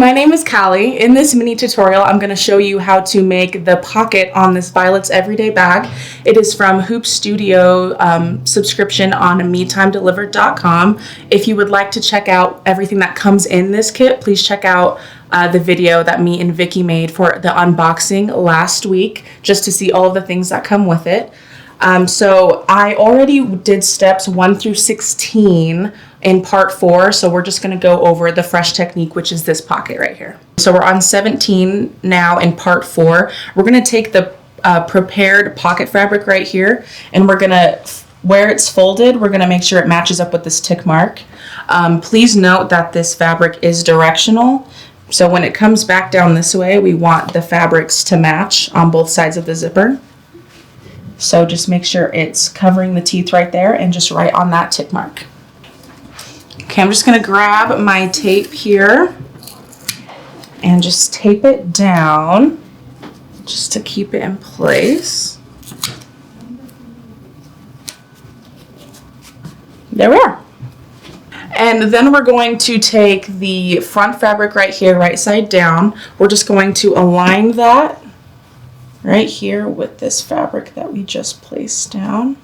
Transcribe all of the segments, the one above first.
my name is Cali. In this mini tutorial, I'm going to show you how to make the pocket on this Violet's Everyday bag. It is from Hoop Studio subscription on metimedelivered.com. If you would like to check out everything that comes in this kit, please check out the video that me and Vicky made for the unboxing last week, just to see all of the things that come with it. So I already did steps 1 through 16 in part 4, so we're just going to go over the fresh technique, which is this pocket right here. So we're on 17 now in part 4. We're going to take the prepared pocket fabric right here, and we're going to, where it's folded, we're going to make sure it matches up with this tick mark. Please note that this fabric is directional, so when it comes back down this way, we want the fabrics to match on both sides of the zipper. So just make sure it's covering the teeth right there and just right on that tick mark. Okay, I'm just going to grab my tape here and just tape it down just to keep it in place. There we are. And then we're going to take the front fabric right here, right side down. We're just going to align that right here with this fabric that we just placed down.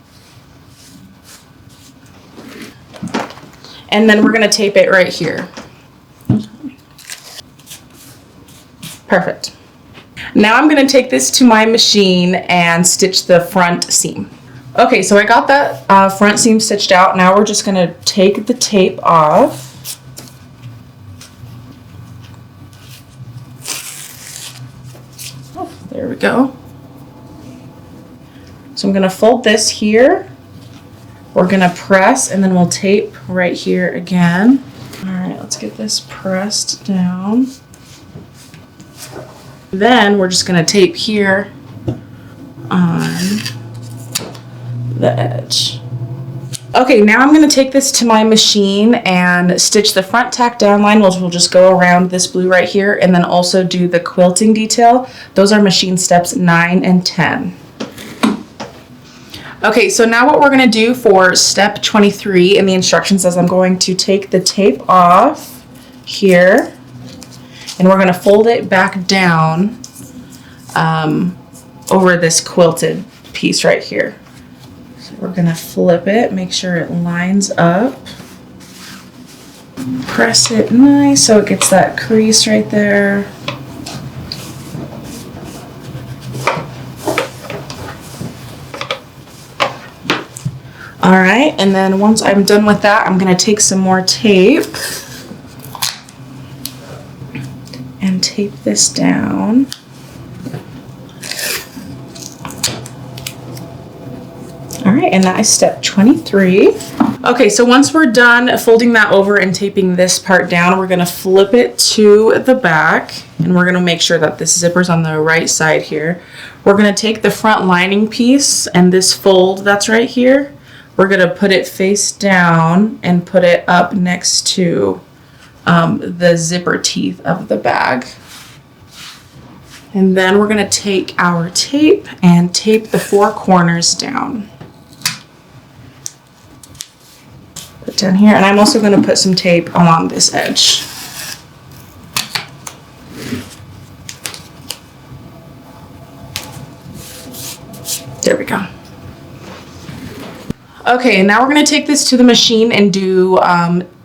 And then we're going to tape it right here. Perfect. Now I'm going to take this to my machine and stitch the front seam. Okay, so I got that front seam stitched out. Now we're just going to take the tape off. There we go. So I'm going to fold this here. We're going to press, and then we'll tape right here again. All right, let's get this pressed down. Then we're just going to tape here on the edge. Okay, now I'm going to take this to my machine and stitch the front tack down line, which will just go around this blue right here, and then also do the quilting detail. Those are machine steps 9 and 10. Okay, so now what we're going to do for step 23 in the instructions is I'm going to take the tape off here, and we're going to fold it back down over this quilted piece right here. We're going to flip it, make sure it lines up, press it nice so it gets that crease right there. All right, and then once I'm done with that, I'm going to take some more tape and tape this down. All right, and that is step 23. Okay, so once we're done folding that over and taping this part down, we're going to flip it to the back, and we're going to make sure that this zipper's on the right side here. We're going to take the front lining piece and this fold that's right here. We're going to put it face down and put it up next to the zipper teeth of the bag. And then we're going to take our tape and tape the 4 corners down. Put down here, and I'm also going to put some tape along this edge. There we go. Okay, now we're going to take this to the machine and do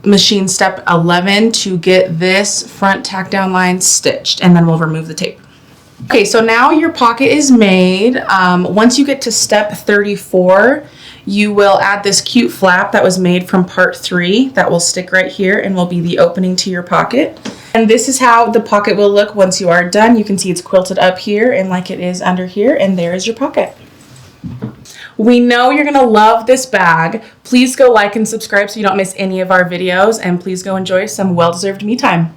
machine step 11 to get this front tack down line stitched, and then we'll remove the tape. Okay, so now your pocket is made. Once you get to step 34, you will add this cute flap that was made from part 3 that will stick right here and will be the opening to your pocket. And this is how the pocket will look once you are done. You can see it's quilted up here and like it is under here, and there is your pocket. We know you're going to love this bag. Please go like and subscribe so you don't miss any of our videos, and please go enjoy some well-deserved me time.